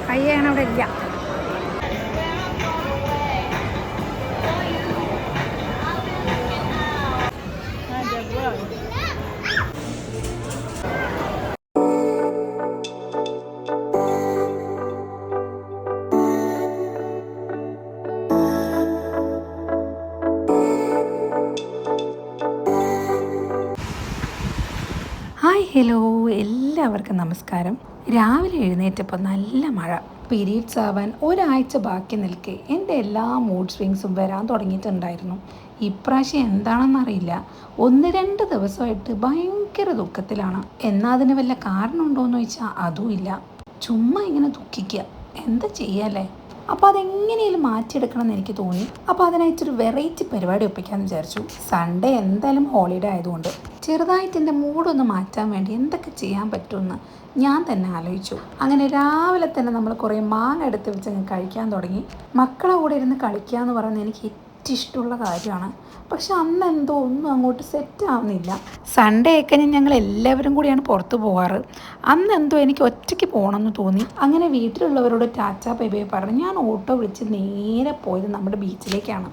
കയ്യാണ് അവിടെ ഇല്ല. Hi hello, എല്ലാവർക്കും നമസ്കാരം. രാവിലെ എഴുന്നേറ്റപ്പോൾ നല്ല മഴ. പീരീഡ്സ് ആവാൻ ഒരാഴ്ച ബാക്കി നിൽക്കെ എൻ്റെ എല്ലാ മൂഡ് സ്വിങ്സും വരാൻ തുടങ്ങിയിട്ടുണ്ടായിരുന്നു. ഇപ്രാവശ്യം എന്താണെന്നറിയില്ല, 1-2 ദിവസമായിട്ട് ഭയങ്കര ദുഃഖത്തിലാണ്. എന്നാൽ അതിന് വല്ല കാരണമുണ്ടോ എന്ന് ചോദിച്ചാൽ അതുമില്ല. ചുമ്മാ ഇങ്ങനെ ദുഃഖിക്കുക, എന്താ ചെയ്യാല്ലേ. അപ്പോൾ അതെങ്ങനെയും മാറ്റിയെടുക്കണം എന്ന് എനിക്ക് തോന്നി. അപ്പോൾ അതിനായിട്ടൊരു വെറൈറ്റി പരിപാടി ഒപ്പിക്കാമെന്ന് വിചാരിച്ചു. സൺഡേ എന്തായാലും ഹോളിഡേ ആയതുകൊണ്ട് ചെറുതായിട്ട് എൻ്റെ മൂഡൊന്ന് മാറ്റാൻ വേണ്ടി എന്തൊക്കെ ചെയ്യാൻ പറ്റുമെന്ന് ഞാൻ തന്നെ ആലോചിച്ചു. അങ്ങനെ രാവിലെ തന്നെ നമ്മൾ കുറേ മാങ്ങ എടുത്ത് വെച്ച് കഴിക്കാൻ തുടങ്ങി. മക്കളെ കൂടെ ഇരുന്ന് കളിക്കുക എന്ന് പറയുന്നത് എനിക്ക് ഏറ്റവും ഇഷ്ടമുള്ള കാര്യമാണ്. പക്ഷെ അന്ന് എന്തോ ഒന്നും അങ്ങോട്ട് സെറ്റ് ആവുന്നില്ല. സൺഡേ ഒക്കെ ഞങ്ങൾ എല്ലാവരും കൂടിയാണ് പുറത്ത് പോകാറ്. അന്ന് എന്തോ എനിക്ക് ഒറ്റയ്ക്ക് പോകണമെന്ന് തോന്നി. അങ്ങനെ വീട്ടിലുള്ളവരോട് ടാറ്റാ ബൈ ബൈ പറഞ്ഞ് ഞാൻ ഓട്ടോ വിളിച്ച് നേരെ പോയത് നമ്മുടെ ബീച്ചിലേക്കാണ്.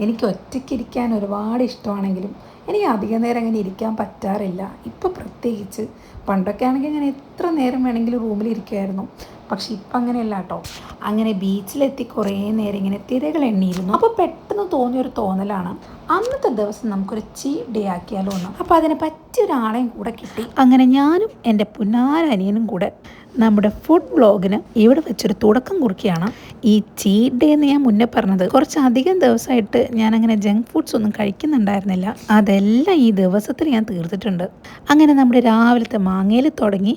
എനിക്ക് ഒറ്റയ്ക്കിരിക്കാൻ ഒരുപാട് ഇഷ്ടമാണെങ്കിലും എനിക്ക് അധികം നേരം അങ്ങനെ ഇരിക്കാൻ പറ്റാറില്ല. ഇപ്പോൾ പ്രത്യേകിച്ച്. പണ്ടൊക്കെ ആണെങ്കിൽ ഞാൻ എത്ര നേരം വേണമെങ്കിലും റൂമിലിരിക്കുമായിരുന്നു. പക്ഷെ ഇപ്പം അങ്ങനെയല്ല കേട്ടോ. അങ്ങനെ ബീച്ചിലെത്തി കുറേ നേരം ഇങ്ങനെ തിരകൾ എണ്ണിയിരുന്നു. അപ്പോൾ പെട്ടെന്ന് തോന്നിയൊരു തോന്നലാണ്, അന്നത്തെ ദിവസം നമുക്കൊരു ചീപ്പ് ഡേ ആക്കിയാലോ എന്ന്. അപ്പോൾ അതിനെ പറ്റിയ ഒരാളെയും കൂടെ കിട്ടി. അങ്ങനെ ഞാനും എൻ്റെ പുന്നാരനിയനും കൂടെ നമ്മുടെ ഫുഡ് വ്ളോഗിന് ഇവിടെ വെച്ചൊരു തുടക്കം കുറിക്കുകയാണ്. ഈ ചീറ്റ് ഡേ എന്ന് ഞാൻ മുന്നേ പറഞ്ഞത്, കുറച്ചധികം ദിവസമായിട്ട് ഞാനങ്ങനെ ജങ്ക് ഫുഡ്സ് ഒന്നും കഴിക്കുന്നുണ്ടായിരുന്നില്ല. അതെല്ലാം ഈ ദിവസത്തിൽ ഞാൻ തീർത്തിട്ടുണ്ട്. അങ്ങനെ നമ്മുടെ രാവിലത്തെ മാങ്ങയിൽ തുടങ്ങി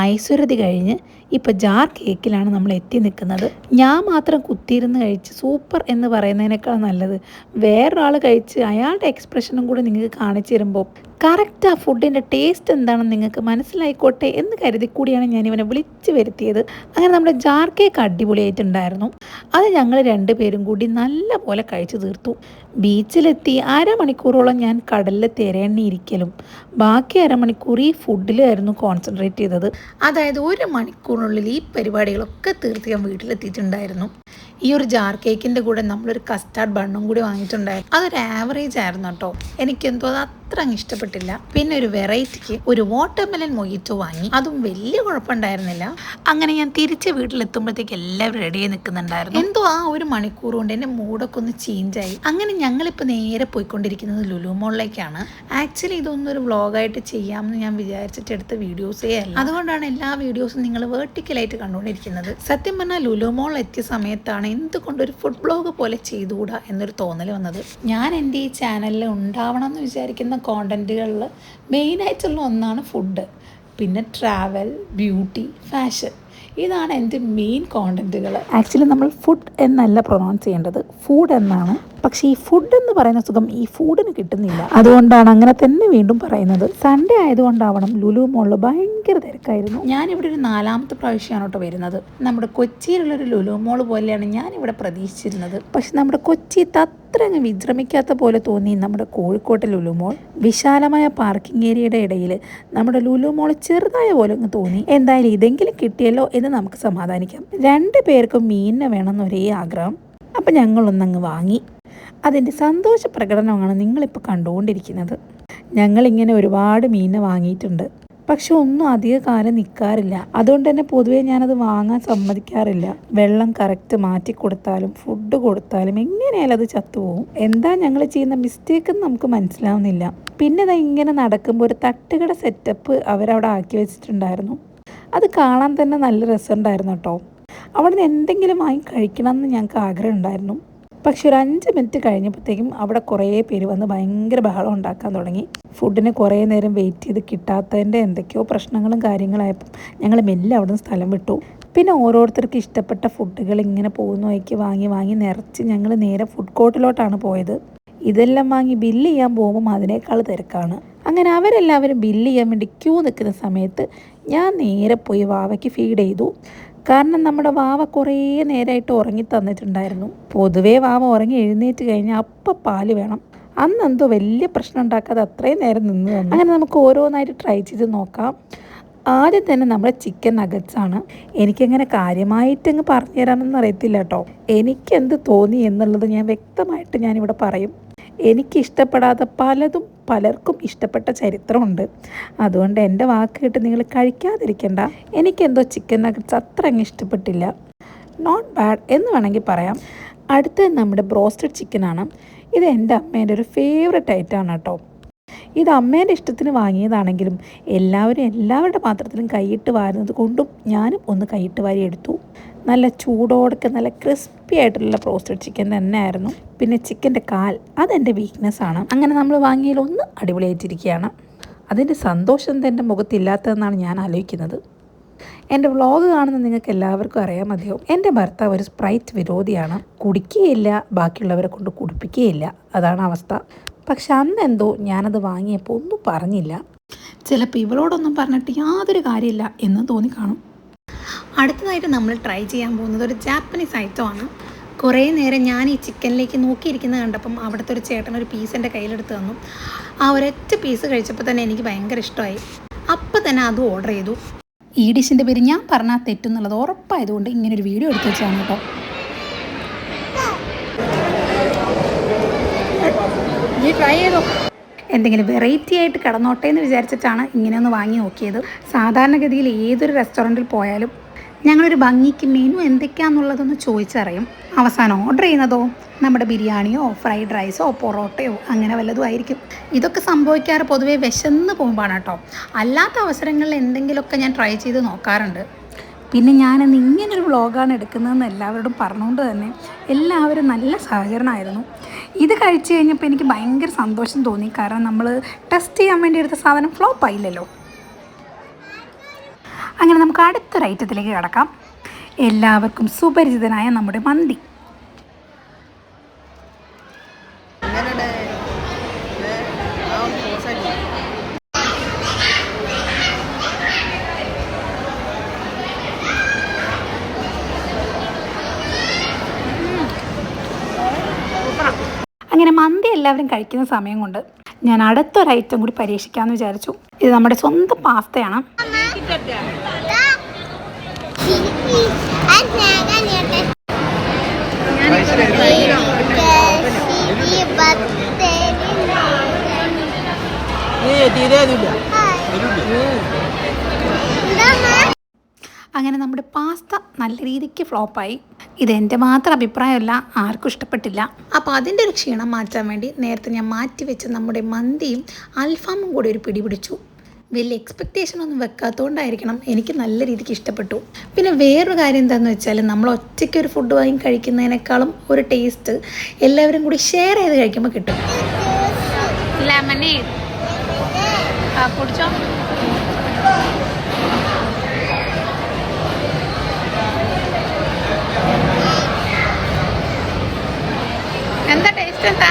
ഐശ്വര്യതി കഴിഞ്ഞ് ഇപ്പോൾ ജാർ കേക്കിലാണ് നമ്മൾ എത്തി നിൽക്കുന്നത്. ഞാൻ മാത്രം കുത്തിയിരുന്ന് കഴിച്ച് സൂപ്പർ എന്ന് പറയുന്നതിനേക്കാൾ നല്ലത് വേറൊരാൾ കഴിച്ച് അയാളുടെ എക്സ്പ്രഷനും കൂടി നിങ്ങൾക്ക് കാണിച്ചു തരുമ്പോൾ കറക്റ്റ് ആ ഫുഡിൻ്റെ ടേസ്റ്റ് എന്താണെന്ന് നിങ്ങൾക്ക് മനസ്സിലായിക്കോട്ടെ എന്ന് കരുതി കൂടിയാണ് ഞാൻ ഇവനെ വിളിച്ച് വരുത്തിയത്. അങ്ങനെ നമ്മുടെ ജാർ കേക്ക് അടിപൊളിയായിട്ടുണ്ടായിരുന്നു. അത് ഞങ്ങൾ 2 പേരും കൂടി നല്ല പോലെ കഴിച്ചു തീർത്തു. ബീച്ചിലെത്തി 1/2 മണിക്കൂറോളം ഞാൻ കടലിൽ തിരയണ്ണിയിരിക്കലും ബാക്കി 1/2 മണിക്കൂർ ഈ ഫുഡിലായിരുന്നു കോൺസെൻട്രേറ്റ് ചെയ്തത്. അതായത് 1 മണിക്കൂറിനുള്ളിൽ ഈ പരിപാടികളൊക്കെ തീർത്ത് ഞാൻ വീട്ടിലെത്തിയിട്ടുണ്ടായിരുന്നു. ഈ ഒരു ജാർ കേക്കിൻ്റെ കൂടെ നമ്മളൊരു കസ്റ്റാർഡ് ബണ്ണും കൂടി വാങ്ങിയിട്ടുണ്ടായിരുന്നു. അതൊരു ആവറേജ് ആയിരുന്നു കേട്ടോ. എനിക്കെന്തോ അത് അത്ര അങ്ങ് ഇഷ്ടപ്പെട്ടില്ല. പിന്നെ ഒരു വെറൈറ്റിക്ക് ഒരു വാട്ടർമെലൻ മൊയ്റ്റോ വാങ്ങി, അതും വലിയ കുഴപ്പമുണ്ടായിരുന്നില്ല. അങ്ങനെ ഞാൻ തിരിച്ച് വീട്ടിലെത്തുമ്പോഴത്തേക്ക് എല്ലാവരും റെഡിയായി നിൽക്കുന്നുണ്ടായിരുന്നു. എന്തോ ആ 1 മണിക്കൂർ കൊണ്ട് എൻ്റെ മൂഡൊക്കെ ഒന്ന് ചേഞ്ചായി. അങ്ങനെ ഞങ്ങളിപ്പോൾ നേരെ പോയിക്കൊണ്ടിരിക്കുന്നത് ലുലു മോളിലേക്കാണ്. ആക്ച്വലി ഇതൊന്നും ഒരു വ്ളോഗായിട്ട് ചെയ്യാമെന്ന് ഞാൻ വിചാരിച്ചിട്ട് എടുത്ത വീഡിയോസേ അല്ല. അതുകൊണ്ടാണ് എല്ലാ വീഡിയോസും നിങ്ങൾ വെർട്ടിക്കലായിട്ട് കണ്ടുകൊണ്ടിരിക്കുന്നത്. സത്യം പറഞ്ഞാൽ ലുലു മോൾ എത്തിയ സമയത്താണ് എന്തുകൊണ്ടൊരു ഫുഡ് ബ്ലോഗ് പോലെ ചെയ്തുകൂടാ എന്നൊരു തോന്നൽ വന്നത്. ഞാൻ എൻ്റെ ഈ ചാനലിൽ ഉണ്ടാവണം എന്ന് വിചാരിക്കുന്ന കോണ്ടന്റുകളിൽ മെയിനായിട്ടുള്ള ഒന്നാണ് ഫുഡ്, പിന്നെ ട്രാവൽ, ബ്യൂട്ടി, ഫാഷൻ. ഇതാണ് എൻ്റെ മെയിൻ കോണ്ടന്റുകൾ. ആക്ച്വലി നമ്മൾ ഫുഡ് എന്നല്ല പ്രൊനൗൺസ് ചെയ്യേണ്ടത്, ഫുഡ് എന്നാണ്. പക്ഷേ ഈ ഫുഡ് എന്ന് പറയുന്ന സുഖം ഈ ഫുഡിന് കിട്ടുന്നില്ല. അതുകൊണ്ടാണ് അങ്ങനെ തന്നെ വീണ്ടും പറയുന്നത്. സൺഡേ ആയതുകൊണ്ടാവണം ലുലു മോളിൽ ഭയങ്കര തിരക്കായിരുന്നു. ഞാനിവിടെ ഒരു 4ാമത്തെ പ്രാവശ്യമാണ് കേട്ടോ വരുന്നത്. നമ്മുടെ കൊച്ചിയിലുള്ളൊരു ലുലു മോൾ പോലെയാണ് ഞാനിവിടെ പ്രതീക്ഷിച്ചിരുന്നത്. പക്ഷെ നമ്മുടെ കൊച്ചിയിൽ അത്ര അങ്ങ് വിശ്രമിക്കാത്ത പോലെ തോന്നി നമ്മുടെ കോഴിക്കോട്ടെ ലുലു മോൾ. വിശാലമായ പാർക്കിംഗ് ഏരിയയുടെ ഇടയിൽ നമ്മുടെ ലുലു മോൾ ചെറുതായ പോലെ അങ്ങ് തോന്നി. എന്തായാലും ഇതെങ്കിലും കിട്ടിയല്ലോ എന്ന് നമുക്ക് സമാധാനിക്കാം. 2 പേർക്കും മീനിനെ വേണമെന്ന് ഒരേ ആഗ്രഹം. അപ്പം ഞങ്ങളൊന്നങ്ങ് വാങ്ങി. അതിൻ്റെ സന്തോഷ പ്രകടനമാണ് നിങ്ങളിപ്പോൾ കണ്ടുകൊണ്ടിരിക്കുന്നത്. ഞങ്ങളിങ്ങനെ ഒരുപാട് മീനിനെ വാങ്ങിയിട്ടുണ്ട്. പക്ഷെ ഒന്നും അധിക കാലം നിൽക്കാറില്ല. അതുകൊണ്ട് തന്നെ പൊതുവേ ഞാനത് വാങ്ങാൻ സമ്മതിക്കാറില്ല. വെള്ളം കറക്റ്റ് മാറ്റി കൊടുത്താലും ഫുഡ് കൊടുത്താലും എങ്ങനെയായാലും അത് ചത്തുപോകും. എന്താ ഞങ്ങൾ ചെയ്യുന്ന മിസ്റ്റേക്ക് എന്ന് നമുക്ക് മനസ്സിലാവുന്നില്ല. പിന്നെ അത് ഇങ്ങനെ നടക്കുമ്പോൾ ഒരു തട്ടുകട സെറ്റപ്പ് അവരവിടെ ആക്കി വെച്ചിട്ടുണ്ടായിരുന്നു. അത് കാണാൻ തന്നെ നല്ല രസമുണ്ടായിരുന്നു കേട്ടോ. അവിടെ നിന്ന് എന്തെങ്കിലും വാങ്ങി കഴിക്കണം എന്ന് ഞങ്ങൾക്ക് ആഗ്രഹം ഉണ്ടായിരുന്നു. പക്ഷെ ഒരു 5 മിനിറ്റ് കഴിഞ്ഞപ്പോഴത്തേക്കും അവിടെ കുറേ പേര് വന്ന് ഭയങ്കര ബഹളം ഉണ്ടാക്കാൻ തുടങ്ങി. ഫുഡിന് കുറേ നേരം വെയിറ്റ് ചെയ്ത് കിട്ടാത്തതിൻ്റെ എന്തൊക്കെയോ പ്രശ്നങ്ങളും കാര്യങ്ങളായപ്പോൾ ഞങ്ങൾ മെല്ലെ അവിടെ നിന്ന് സ്ഥലം വിട്ടു. പിന്നെ ഓരോരുത്തർക്ക് ഇഷ്ടപ്പെട്ട ഫുഡുകൾ ഇങ്ങനെ പോകുന്ന വഴിക്ക് വാങ്ങി നിറച്ച് ഞങ്ങൾ നേരെ ഫുഡ് കോർട്ടിലോട്ടാണ് പോയത്. ഇതെല്ലാം വാങ്ങി ബില്ല് ചെയ്യാൻ പോകുമ്പോൾ അതിനേക്കാൾ തിരക്കാണ്. അങ്ങനെ അവരെല്ലാവരും ബില്ല് ചെയ്യാൻ വേണ്ടി ക്യൂ നിൽക്കുന്ന സമയത്ത് ഞാൻ നേരെ പോയി വാവയ്ക്ക് ഫീഡ് ചെയ്തു. കാരണം നമ്മുടെ വാവ കുറേ നേരമായിട്ട് ഉറങ്ങി തന്നിട്ടുണ്ടായിരുന്നു. പൊതുവേ വാവ ഉറങ്ങി എഴുന്നേറ്റ് കഴിഞ്ഞാൽ അപ്പം പാല് വേണം. അന്ന് എന്തോ വലിയ പ്രശ്നം ഉണ്ടാക്കാതെ അത്രയും നേരം നിന്ന് തന്നു. അങ്ങനെ നമുക്ക് ഓരോന്നായിട്ട് ട്രൈ ചെയ്ത് നോക്കാം. ആദ്യം തന്നെ നമ്മുടെ ചിക്കൻ നഗറ്റ്സ് ആണ്. എനിക്കങ്ങനെ കാര്യമായിട്ടങ്ങ് പറഞ്ഞു തരാനൊന്നും അറിയത്തില്ല കേട്ടോ. എനിക്കെന്ത് തോന്നി എന്നുള്ളത് ഞാനിവിടെ പറയും. എനിക്കിഷ്ടപ്പെടാതെ പലതും പലർക്കും ഇഷ്ടപ്പെട്ട ചരിത്രമുണ്ട്. അതുകൊണ്ട് എൻ്റെ വാക്ക് കേട്ട് നിങ്ങൾ കഴിക്കാതിരിക്കണ്ട. എനിക്കെന്തോ ചിക്കൻ നഗറ്റ്സ് അത്ര അങ്ങ് ഇഷ്ടപ്പെട്ടില്ല. നോട്ട് ബാഡ് എന്ന് വേണമെങ്കിൽ പറയാം. അടുത്തത് നമ്മുടെ ബ്രോസ്റ്റഡ് ചിക്കനാണ്. ഇത് എൻ്റെ അമ്മേൻ്റെ ഒരു ഫേവററ്റ് ഐറ്റമാണ് കേട്ടോ. ഇത് അമ്മേൻ്റെ ഇഷ്ടത്തിന് വാങ്ങിയതാണെങ്കിലും എല്ലാവരും എല്ലാവരുടെ പാത്രത്തിലും കൈയിട്ട് വാരുന്നത് കൊണ്ടും ഞാനും ഒന്ന് കൈയിട്ട് വാരി എടുത്തു. നല്ല ചൂടോടൊക്കെ നല്ല ക്രിസ്പി ആയിട്ടുള്ള ബ്രോസ്റ്റഡ് ചിക്കൻ തന്നെ ആയിരുന്നു. പിന്നെ ചിക്കൻ്റെ കാൽ അതെൻ്റെ വീക്ക്നെസ്സാണ്. അങ്ങനെ നമ്മൾ വാങ്ങിയതിൽ ഒന്ന് അടിപൊളിയായിട്ടിരിക്കുകയാണ്. അതിൻ്റെ സന്തോഷം എൻ്റെ മുഖത്തില്ലാത്തതെന്നാണ് ഞാൻ ആലോചിക്കുന്നത്. എൻ്റെ വ്ളോഗ് കാണുന്ന നിങ്ങൾക്ക് എല്ലാവർക്കും അറിയാൻ മതിയോ, എൻ്റെ ഭർത്താവ് ഒരു സ്പ്രൈറ്റ് വിരോധിയാണ്. കുടിക്കുകയില്ല, ബാക്കിയുള്ളവരെ കൊണ്ട് കുടിപ്പിക്കുകയില്ല, അതാണ് അവസ്ഥ. പക്ഷെ അന്നെന്തോ ഞാനത് വാങ്ങിയപ്പോൾ ഒന്നും പറഞ്ഞില്ല. ചിലപ്പോൾ ഇവളോടൊന്നും പറഞ്ഞിട്ട് യാതൊരു കാര്യമില്ല എന്ന് തോന്നിക്കാണും. അടുത്തതായിട്ട് നമ്മൾ ട്രൈ ചെയ്യാൻ പോകുന്നത് ഒരു ജാപ്പനീസ് ഐറ്റമാണ്. കുറേ നേരം ഞാൻ ഈ ചിക്കനിലേക്ക് നോക്കിയിരിക്കുന്നത് കണ്ടപ്പം അവിടുത്തെ ഒരു ചേട്ടൻ ഒരു പീസ് എൻ്റെ കയ്യിലെടുത്ത് തന്നു. ആ ഒരൊറ്റ പീസ് കഴിച്ചപ്പോൾ തന്നെ എനിക്ക് ഭയങ്കര ഇഷ്ടമായി. അപ്പം തന്നെ അതും ഓർഡർ ചെയ്തു. ഈ ഡിഷിൻ്റെ പേര് ഞാൻ പറഞ്ഞാൽ തെറ്റെന്നുള്ളത് ഉറപ്പായതുകൊണ്ട് ഇങ്ങനൊരു വീഡിയോ എടുത്ത് വെച്ചാണ് കേട്ടോ. നീ ട്രൈ ചെയ്തോ. എന്തെങ്കിലും വെറൈറ്റി ആയിട്ട് കിടന്നോട്ടെ എന്ന് വിചാരിച്ചിട്ടാണ് ഇങ്ങനെയൊന്ന് വാങ്ങി നോക്കിയത്. സാധാരണഗതിയിൽ ഏതൊരു റെസ്റ്റോറൻറ്റിൽ പോയാലും ഞങ്ങളൊരു ഭംഗിക്ക് മെനു എന്തൊക്കെയാണെന്നുള്ളതൊന്ന് ചോദിച്ചറിയും. അവസാനം ഓർഡർ ചെയ്യുന്നതോ നമ്മുടെ ബിരിയാണിയോ ഫ്രൈഡ് റൈസോ പൊറോട്ടയോ അങ്ങനെ വല്ലതും ആയിരിക്കും. ഇതൊക്കെ സംഭവിക്കാറ് പൊതുവേ വിശന്ന് പോകുമ്പോഴാണ് കേട്ടോ. അല്ലാത്ത അവസരങ്ങളിൽ എന്തെങ്കിലുമൊക്കെ ഞാൻ ട്രൈ ചെയ്ത് നോക്കാറുണ്ട്. പിന്നെ ഞാനിന്ന് ഇങ്ങനൊരു വ്ളോഗാണ് എടുക്കുന്നതെന്ന് എല്ലാവരോടും പറഞ്ഞുകൊണ്ട് തന്നെ എല്ലാവരും നല്ല സഹകരണമായിരുന്നു. ഇത് കഴിച്ച് കഴിഞ്ഞപ്പോൾ എനിക്ക് ഭയങ്കര സന്തോഷം തോന്നി. കാരണം നമ്മൾ ടെസ്റ്റ് ചെയ്യാൻ വേണ്ടി എടുത്ത സാധനം ഫ്ലോപ്പ് ആയില്ലല്ലോ. അങ്ങനെ നമുക്ക് അടുത്തൊരു ഐറ്റത്തിലേക്ക് കിടക്കാം. എല്ലാവർക്കും സുപരിചിതനായ നമ്മുടെ മന്തി. അങ്ങനെ മന്തി എല്ലാവരും കഴിക്കുന്ന സമയം കൊണ്ട് ഞാൻ അടുത്തൊരു ഐറ്റം കൂടി പരീക്ഷിക്കാമെന്ന് വിചാരിച്ചു. ഇത് നമ്മുടെ സ്വന്തം പാസ്തയാണ്. അങ്ങനെ നമ്മുടെ പാസ്ത നല്ല രീതിക്ക് ഫ്ലോപ്പായി. ഇതെൻ്റെ മാത്രം അഭിപ്രായമല്ല, ആർക്കും ഇഷ്ടപ്പെട്ടില്ല. അപ്പോൾ അതിൻ്റെ ഒരു ക്ഷീണം മാറ്റാൻ വേണ്ടി നേരത്തെ ഞാൻ മാറ്റി വെച്ച നമ്മുടെ മന്തിയും അൽഫാമും കൂടി ഒരു പിടി പിടിച്ചു. വലിയ എക്സ്പെക്റ്റേഷൻ ഒന്നും വെക്കാത്തതുകൊണ്ടായിരിക്കണം എനിക്ക് നല്ല രീതിക്ക് ഇഷ്ടപ്പെട്ടു. പിന്നെ വേറൊരു കാര്യം എന്താണെന്ന് വെച്ചാൽ നമ്മൾ ഒറ്റയ്ക്ക് ഒരു ഫുഡ് വാങ്ങി കഴിക്കുന്നതിനേക്കാളും ഒരു ടേസ്റ്റ് എല്ലാവരും കൂടി ഷെയർ ചെയ്ത് കഴിക്കുമ്പോൾ കിട്ടും. ലെമണേഡ് കുടിച്ചോ. എന്താ ടേസ്റ്റ് എന്താ?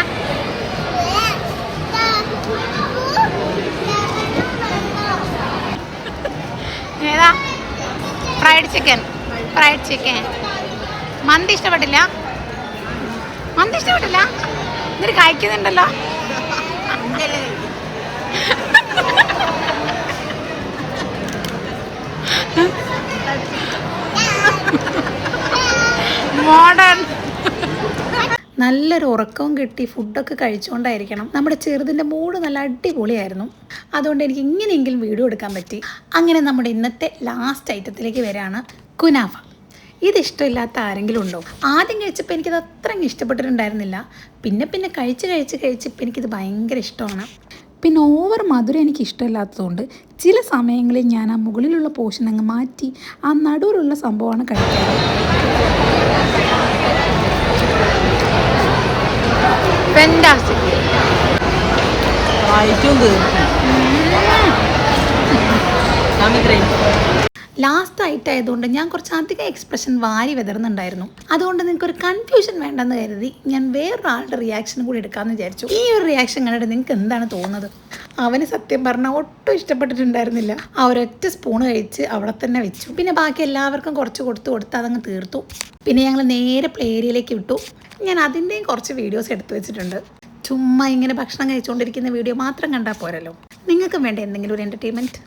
ഏതാ? Fried chicken. മന്തി ഇഷ്ടപ്പെട്ടില്ല? എന്നിട്ട് കഴിക്കുന്നുണ്ടല്ലോ. മോഡേൺ. നല്ലൊരു ഉറക്കവും കിട്ടി ഫുഡൊക്കെ കഴിച്ചുകൊണ്ടായിരിക്കണം. നമ്മുടെ ചെറുതിൻ്റെ മൂഡ് നല്ല അടിപൊളിയായിരുന്നു. അതുകൊണ്ട് എനിക്ക് ഇങ്ങനെയെങ്കിലും വീഡിയോ എടുക്കാൻ പറ്റി. അങ്ങനെ നമ്മുടെ ഇന്നത്തെ ലാസ്റ്റ് ഐറ്റത്തിലേക്ക് വരികയാണ്, കുനാഫ. ഇതിഷ്ടമില്ലാത്ത ആരെങ്കിലും ഉണ്ടോ? ആദ്യം കഴിച്ചപ്പോൾ എനിക്കത് അത്രയും ഇഷ്ടപ്പെട്ടിട്ടുണ്ടായിരുന്നില്ല. പിന്നെ കഴിച്ചപ്പോൾ എനിക്കിത് ഭയങ്കര ഇഷ്ടമാണ്. പിന്നെ ഓവർ മധുരം എനിക്ക് ഇഷ്ടമില്ലാത്തതുകൊണ്ട് ചില സമയങ്ങളിൽ ഞാൻ ആ മുകളിലുള്ള പോർഷൻ അങ്ങ് മാറ്റി ആ നടുവിലുള്ള സംഭവമാണ് കഴിക്കാറ്. ലാസ്റ്റ് ആയിട്ട് ആയതുകൊണ്ട് ഞാൻ കുറച്ച് അധികം എക്സ്പ്രഷൻ വാരി വിതറുന്നുണ്ടായിരുന്നു. അതുകൊണ്ട് നിങ്ങൾക്കൊരു കൺഫ്യൂഷൻ വേണ്ടെന്ന് കരുതി ഞാൻ വേറൊരാളുടെ റിയാക്ഷനും കൂടി എടുക്കാമെന്ന് വിചാരിച്ചു. ഈ ഒരു റിയാക്ഷൻ കണ്ടിട്ട് നിങ്ങൾക്ക് എന്താണ് തോന്നുന്നത്? അവന് സത്യം പറഞ്ഞാൽ ഒട്ടും ഇഷ്ടപ്പെട്ടിട്ടുണ്ടായിരുന്നില്ല. ആ ഒരൊറ്റ സ്പൂണ് കഴിച്ച് അവിടെ തന്നെ വെച്ചു. പിന്നെ ബാക്കി എല്ലാവർക്കും കുറച്ച് കൊടുത്ത് അതങ്ങ് തീർത്തു. പിന്നെ ഞങ്ങൾ നേരെ പ്ലേ ഏരിയയിലേക്ക് വിട്ടു. ഞാൻ അതിൻ്റെയും കുറച്ച് വീഡിയോസ് എടുത്തു വെച്ചിട്ടുണ്ട്. ചുമ്മാ ഇങ്ങനെ ഭക്ഷണം കഴിച്ചുകൊണ്ടിരിക്കുന്ന വീഡിയോ മാത്രം കണ്ടാൽ പോരല്ലോ, നിങ്ങൾക്കും വേണ്ട എന്തെങ്കിലും ഒരു എൻ്റർടൈൻമെൻറ്റ്.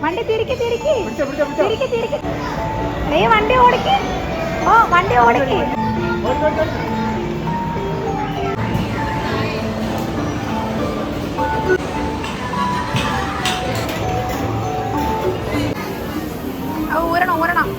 വണ്ടി തിരിക്ക് തിരിക്ക് തിരിക്ക് തിരിക്ക്, നീ വണ്ടി ഓടിക്ക്. ഓ വണ്ടി ഓടിക്ക്. ഊരണം ഊരണം.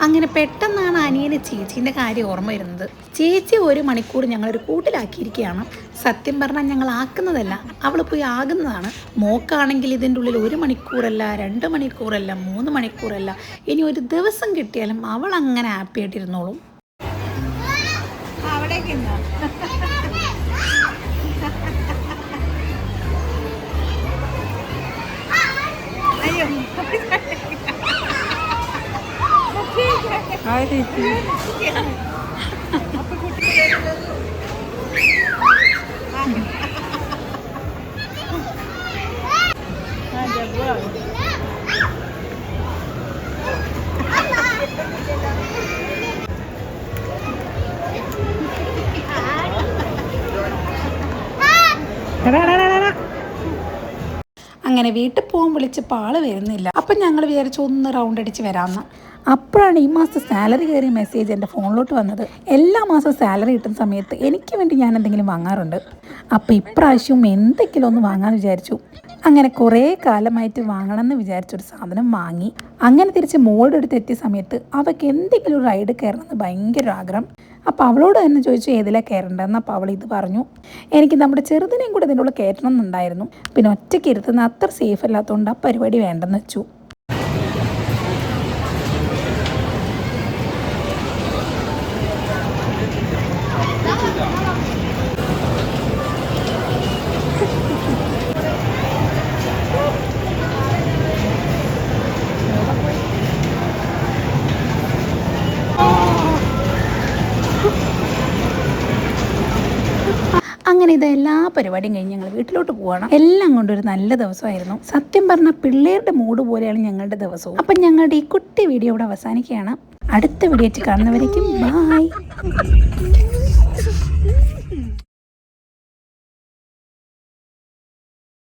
അങ്ങനെ പെട്ടെന്നാണ് അനിയന് ചേച്ചീൻ്റെ കാര്യം ഓർമ്മ വരുന്നത്. ചേച്ചി 1 മണിക്കൂർ ഞങ്ങളൊരു കൂട്ടിലാക്കിയിരിക്കുകയാണ്. സത്യം പറഞ്ഞാൽ ഞങ്ങൾ ആക്കുന്നതല്ല, അവൾ പോയി ആകുന്നതാണ്. മോക്കാണെങ്കിൽ ഇതിൻ്റെ ഉള്ളിൽ 1 മണിക്കൂറല്ല, 2 മണിക്കൂറല്ല, 3 മണിക്കൂറല്ല, ഇനി ഒരു ദിവസം കിട്ടിയാലും അവൾ അങ്ങനെ ഹാപ്പി ആയിട്ടിരുന്നോളും. അയ്യോ അങ്ങനെ വീട്ടിൽ പോകാൻ വിളിച്ചപ്പോൾ ആള് വരുന്നില്ല. അപ്പം ഞങ്ങൾ വിചാരിച്ചു ഒന്ന് റൗണ്ട് അടിച്ച് വരാമെന്ന്. അപ്പോഴാണ് ഈ മാസത്തെ സാലറി കയറിയ മെസ്സേജ് എൻ്റെ ഫോണിലോട്ട് വന്നത്. എല്ലാ മാസവും സാലറി കിട്ടുന്ന സമയത്ത് എനിക്ക് വേണ്ടി ഞാൻ എന്തെങ്കിലും വാങ്ങാറുണ്ട്. അപ്പോൾ ഇപ്രാവശ്യവും എന്തെങ്കിലും ഒന്ന് വാങ്ങാമെന്ന് വിചാരിച്ചു. അങ്ങനെ കുറേ കാലമായിട്ട് വാങ്ങണമെന്ന് വിചാരിച്ചൊരു സാധനം വാങ്ങി. അങ്ങനെ തിരിച്ച് മോളുടെ അടുത്ത് എത്തിയ സമയത്ത് അവൾക്ക് എന്തെങ്കിലും ഒരു റൈഡ് കയറണമെന്ന് ഭയങ്കര ആഗ്രഹം. അപ്പോൾ അവളോട് തന്നെ ചോദിച്ചു ഏതിലാണ് കയറേണ്ടതെന്ന്. അപ്പോൾ അവൾ ഇത് പറഞ്ഞു. എനിക്ക് നമ്മുടെ ചെറുതിനെയും കൂടെ ഇതിനുള്ള കയറ്റണം എന്നുണ്ടായിരുന്നു. പിന്നെ ഒറ്റയ്ക്ക് ഇരുത്തുന്ന അത്ര സേഫ് അല്ലാത്തതുകൊണ്ട് ആ പരിപാടി വേണ്ടെന്ന് വെച്ചു. അങ്ങനെ ഇത് എല്ലാ പരിപാടിയും കഴിഞ്ഞ് ഞങ്ങൾ വീട്ടിലോട്ട് പോവാണ്. എല്ലാം കൊണ്ടൊരു നല്ല ദിവസമായിരുന്നു. സത്യം പറഞ്ഞാൽ പിള്ളേരുടെ മൂഡ് പോലെയാണ് ഞങ്ങളുടെ ദിവസവും. അപ്പം ഞങ്ങളുടെ ഈ കുട്ടി വീഡിയോ ഇവിടെ അവസാനിക്കുകയാണ്. അടുത്ത വീഡിയോ കാണുന്നവരേക്കും ബൈ.